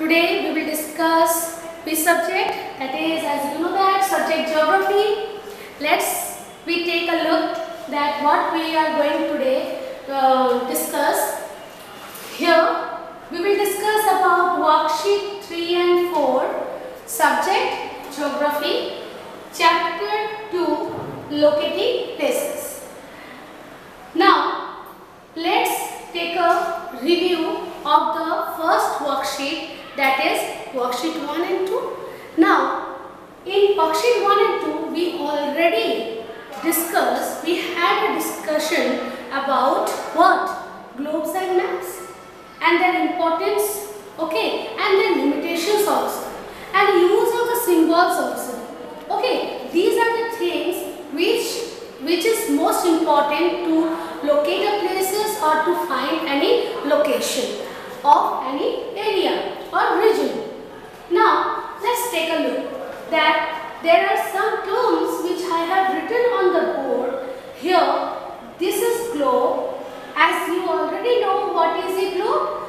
Today we will discuss which subject, that is, as you know that, subject geography. Let's we take a look that what we are going today discuss. Here we will discuss about worksheet 3 and 4, subject geography, chapter 2, locating places. Now let's take a review of the first worksheet, that is worksheet 1 and 2. Now in worksheet 1 and 2 we already discussed, we had a discussion about what? Globes and maps and their importance, okay, and their limitations also, and use of the symbols also. Okay, these are the things which is most important to locate a places or to find any location of any area or region. Now let's take a look that there are some terms which I have written on the board. Here this is globe. As you already know what is a globe,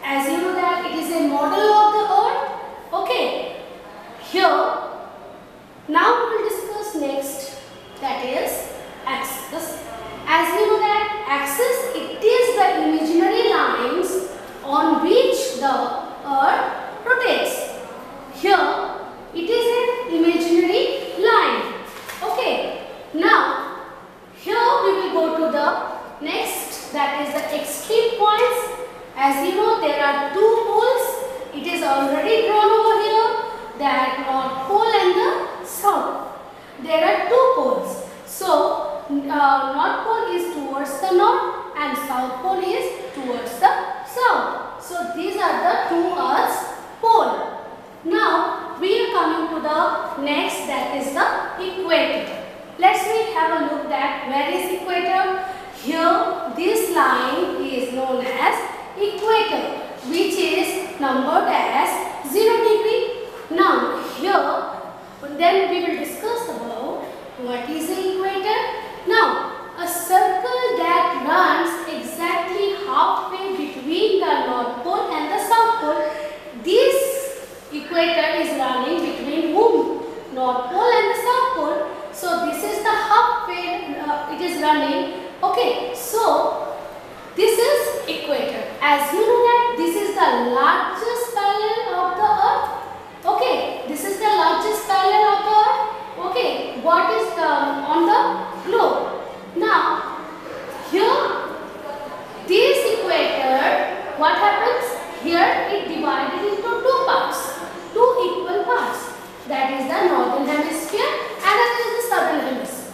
as you know that it is a model of the earth. Okay, here now we will discuss next, that is axis. As you know that axis, it is the imaginary lines on which the earth rotates. Here it is an imaginary line. Okay, now here we will go to the next, that is the extreme points. As you know, there are two poles. It is already drawn over here, that North Pole and the South. There are two poles. So North Pole is towards the north and South Pole is towards the south. So these are the two Earth's pole. Now we are coming to the next, that is the equator. Let's have a look at where is equator. Here this line is known as equator, which is numbered as 0 degree. Now here then we will discuss about what is the equator. Now a circle that runs exactly halfway between the North Pole and the South Pole. This equator is running between whom? North Pole and the South Pole. So this is the halfway it is running. Okay, so this is equator. As you know that this is the largest parallel of the earth. Okay, this is the largest parallel of the earth. Okay, what is the on the globe? Now here this equator, what happens? Here it divided into two parts, two equal parts. That is the northern hemisphere and that is the southern hemisphere.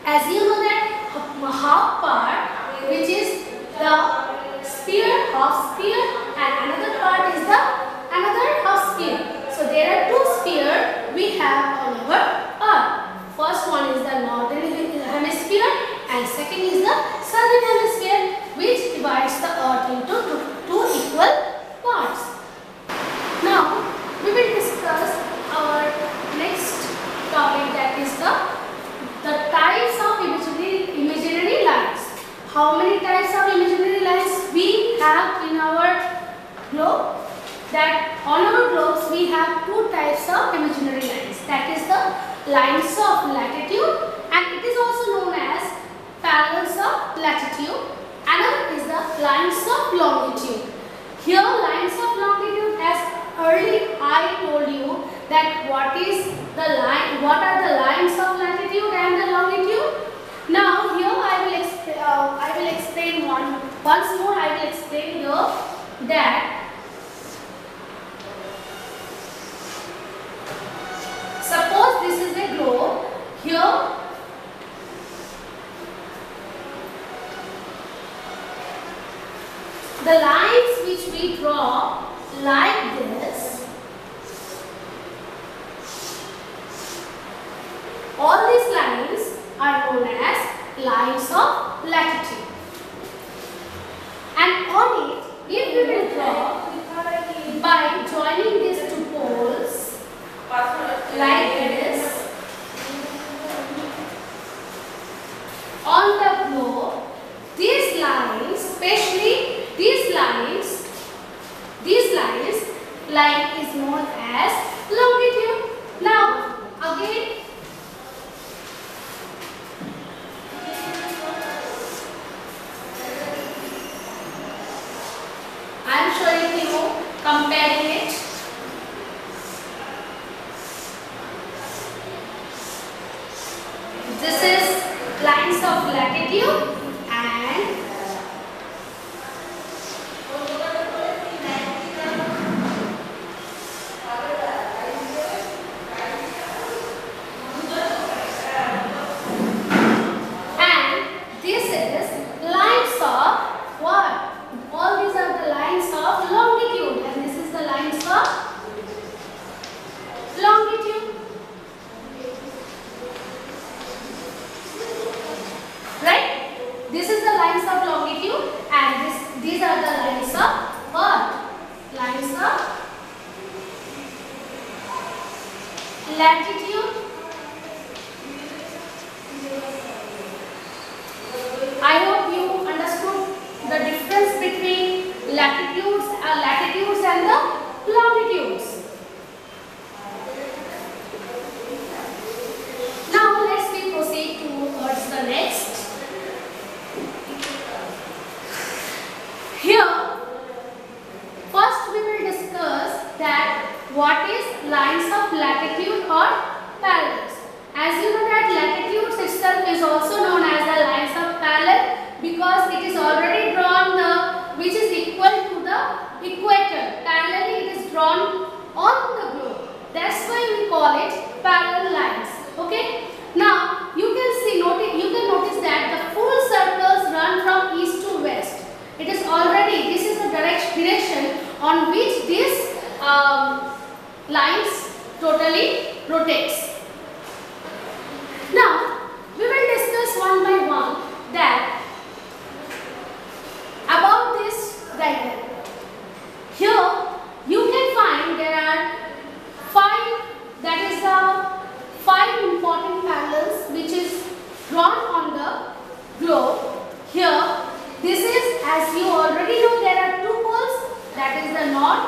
As you know that half part, which is the sphere, half sphere, and another part is the another half sphere. So there are two spheres we have on our earth. First one is the northern hemisphere and second is the southern hemisphere, which divides the earth into two equal parts. Now we will discuss our next topic, that is the types of imaginary lines. How many types of imaginary lines we have in our globe? That on our globes we have two types of imaginary lines. That is the lines of latitude and it is also known as parallels of latitude. Another is the lines of longitude. Here lines of longitude, as earlier I told you that what is the line, what are the lines of latitude and the longitude. Now here I will explain once more. I will explain here that suppose this is a globe. Here the lines which we draw like this, all these lines are known as lines of latitude. And on it, if we will draw by joining these two poles like this on the globe, these lines, especially these lines line is known as longitude. Now again, I am showing you comparing it. This is lines of latitude and this is lines of what? All these are the lines of longitude and this is the lines of longitude. Right? This is the lines of longitude and these are the lines of what? Lines of latitude. I hope you understood the difference between latitudes and the longitudes. Now let's proceed towards the next. Here, first we will discuss that what is lines of latitude or parallels. As you know that latitudes itself is also known as the lines of parallel because it is already drawn which is equal to the equator. Parallelly it is drawn on the globe. That's why we call it parallel lines. Okay. Now you can notice that the full circles run from east to west. It is already, this is the direction on which this lines totally rotates. Now we will discuss one by one that about this diagram. Here you can find there are five important parallels which is drawn on the globe. Here this is, as you already know, there are two poles, that is the north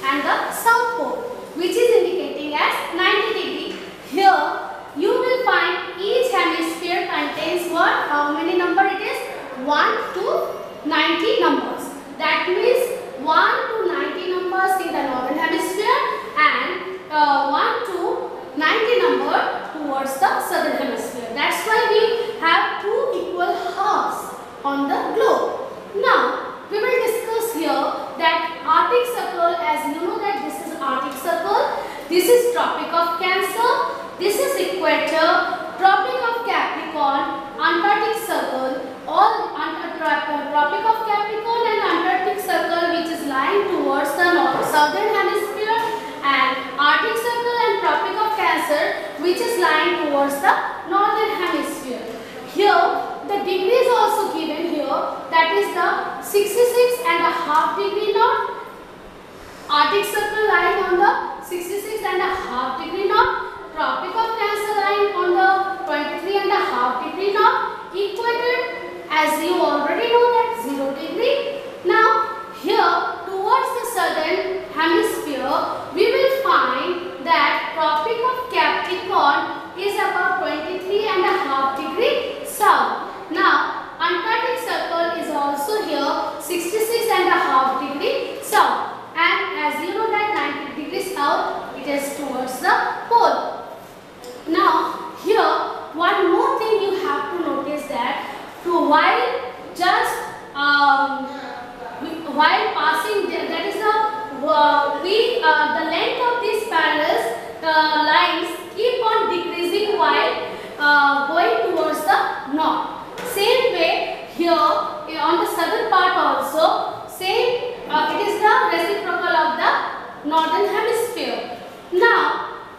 and the south pole, which is indicating as 90 degree. Here you will find each hemisphere contains what? How many number it is? 1 to 90 numbers. That means 1 to 90 numbers in the northern hemisphere and 1 to 90 number towards the southern hemisphere. That's why we have two equal halves on the globe. Now we will discuss here that Arctic Circle, as you know that this is Arctic Circle, this is Tropic of Cancer, this is Equator, Tropic of Capricorn, Antarctic Circle, all Tropic of Capricorn and Antarctic Circle which is lying towards the southern hemisphere, and Arctic Circle and Tropic of Cancer which is lying towards the northern hemisphere. Here the degree is also given here, that is the 66.5 degree north. Arctic Circle lying on the 66.5 degree north. Tropic of Cancer lying on the 23.5 degree north. Equator, as you already know, that 0 degree. Now here towards the southern hemisphere we will find that Tropic of Capricorn is about 23.5 degree south. Now Antarctic Circle is also here 66.5 degree south, and as you know that 90 degrees south it is towards the pole. Now here one more thing you have to notice that while passing, that is the length of these parallels lines keep on decreasing while going towards the north. Same way here on the southern part also, same it is the reciprocal of the northern hemisphere. Now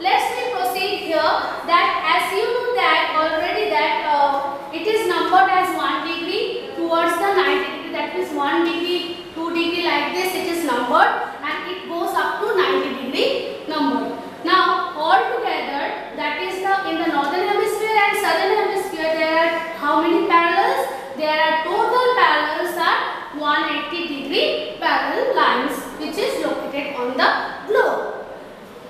let's proceed here that as you know that already that it is numbered as 1 degree towards the 90 degree, that means 1 degree, 2 degree like this it is numbered and it goes up to 90 degree number. Now all together, that is in the northern hemisphere and southern hemisphere, there are how many parallels? There are total parallels are 180 degree parallel lines which is located on the globe.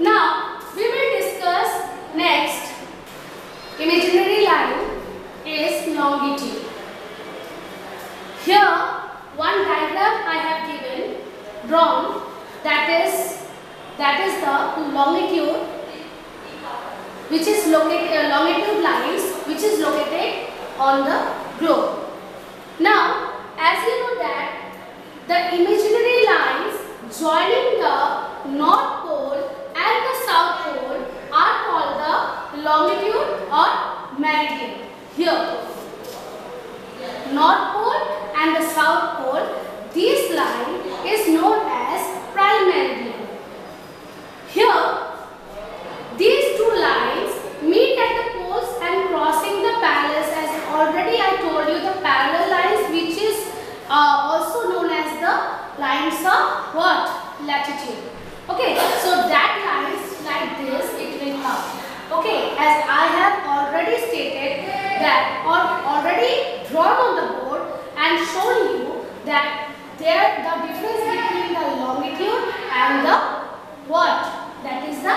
Now we will discuss next imaginary line is longitude. Here one diagram I have drawn, that is the longitude which is located longitude lines which is located on the globe. Now as you know that the imaginary lines joining the North Pole and the South Pole are called the longitude or meridian. Here North Pole and the South Pole, this line is known as prime meridian. Here these two lines meet at the poles and crossing the parallels, as already I told you, the parallel lines which is also known as the lines of what? Latitude. Okay, so that lines like this it will come. Okay, as I have already stated that, or already drawn on the board and shown you that there the difference between the longitude and the what? That is the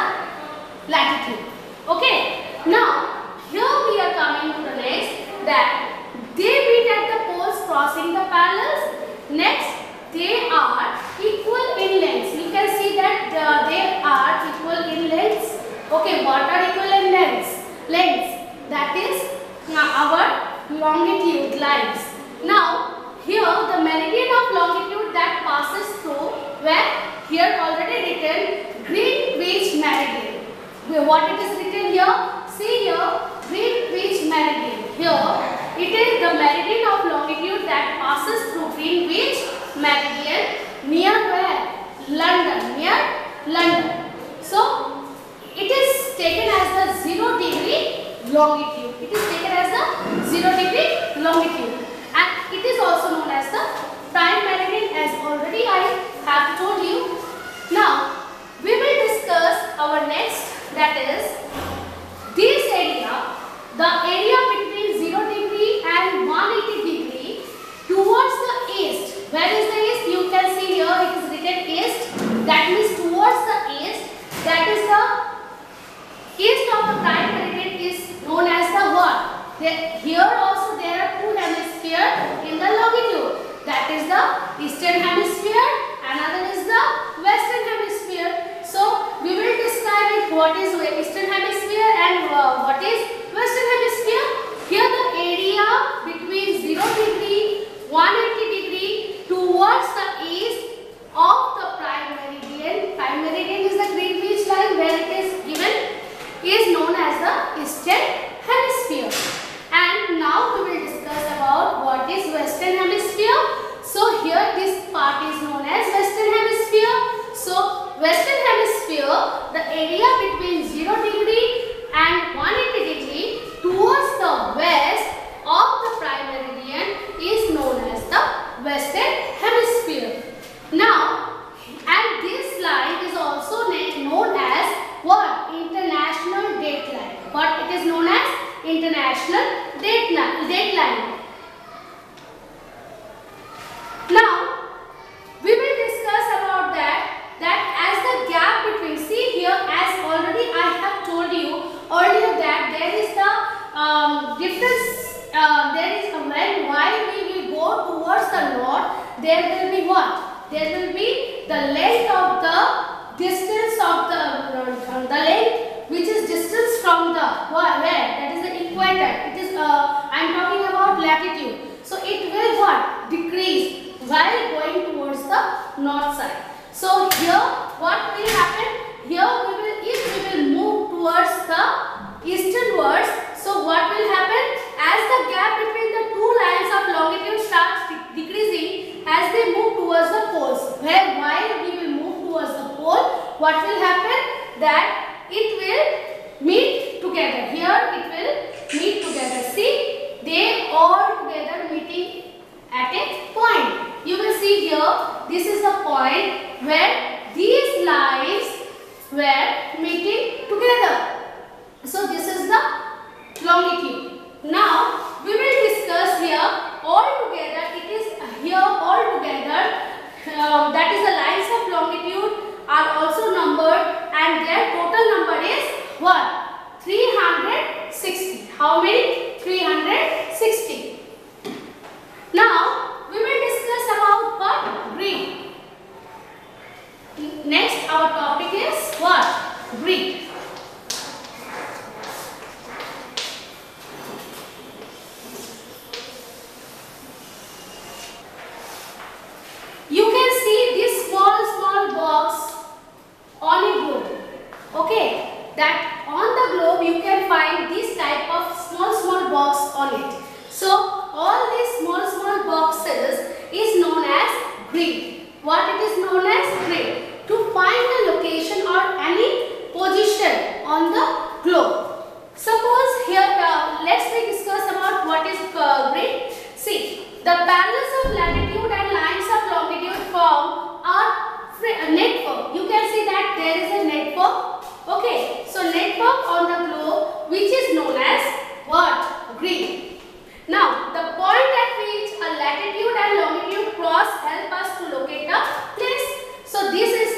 latitude. Okay, now here we are coming to the next, that they meet at the poles crossing the parallels. Next, they are equal in lengths. You can see that they are equal in lengths. Okay, what are equal in lengths? That is our longitude lines. Now here the meridian of longitude that passes through, where here already written Greenwich meridian. What it is written here? See here, Greenwich meridian. Here it is the meridian of longitude that passes through Greenwich meridian near where? London, near London. So it is taken as the 0 degree longitude. It is taken as the 0 degree longitude, and it is also known as the prime meridian, as already I have told you. Now we will discuss our next, that is this area, the area between 0 degree and 180 degree towards the east. Where is the east? You can see here it is written east, that means towards the east. That is the east of the prime meridian is known as the what? Here also there are two hemispheres in the longitude. That is the eastern hemisphere, another is the western hemisphere. So we will describe it, what is eastern hemisphere and what is western hemisphere. Here the area between 0 degree, 180 degree towards the east of the prime meridian. Prime meridian is the Greenwich line where it is given, is known as the eastern hemisphere. And now we will discuss about what is western hemisphere. So here this part is known as western hemisphere. So western hemisphere, the area between 0 degree and 180 degree towards the west of the prime meridian is known as the western hemisphere. Now, and this line is also known as what? International date line. What it is known as? International date line. Now we will discuss about that as the gap between, see here, as already I have told you earlier that there is the difference, there is a while we will go towards the north, there will be what? There will be the length of the distance of the length which is distance from the where? That is the equator. It is I am talking about latitude. So it will what? Decrease while going towards the north side. So here what will happen? Here if we will move towards the easternwards, so what will happen? As the gap between the two lines of longitude starts decreasing as they move towards the poles, where while we will move towards the pole, what will happen? That it will meet together. Here it will meet together. See, they all together meeting at a point. You will see here, this is the point where these lines were meeting together. So this is the longitude. Now we will discuss here all together. It is here all together. That is the lines of longitude are also numbered, and their our topic is what? Grid. You can see this small box on a globe. Okay, that on the globe you can find this type of small box on it. So all these small boxes is known as grid. What it is known as? Grid. To find a location or any position on the globe. Suppose here, let's discuss about what is grid. See, the parallels of latitude and lines of longitude form a network. You can see that there is a network. Okay, so network on the globe which is known as what? Grid. Now, the point at which a latitude and longitude cross help us to locate a place. So, this is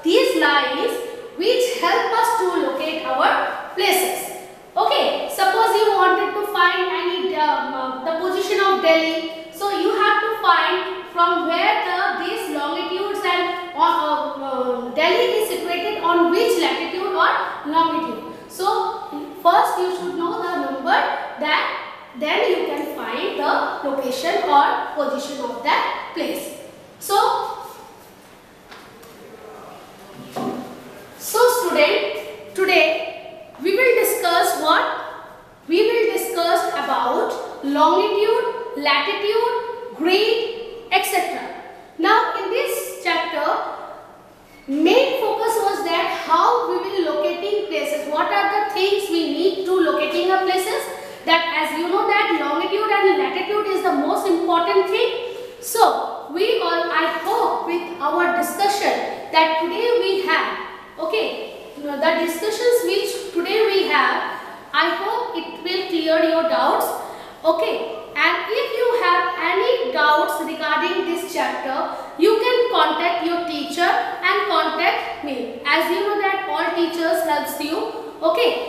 these lines which help us to locate our places. Okay, suppose you wanted to find any the position of Delhi. So, you have to find from where these longitudes and Delhi is situated on which latitude or longitude. So, first you should know the number, that then you can find the location or position of that place. So student, today we will discuss what? We will discuss about longitude, latitude, grid, etc. Now in this chapter, main focus was that how we will locating places. What are the things we need to locating a places? That as you know that longitude and latitude is the most important thing. So we all, I hope with our discussion that today we have, okay, the discussions which today we have, I hope it will clear your doubts. Okay, and if you have any doubts regarding this chapter, you can contact your teacher and contact me. As you know that all teachers helps you. Okay,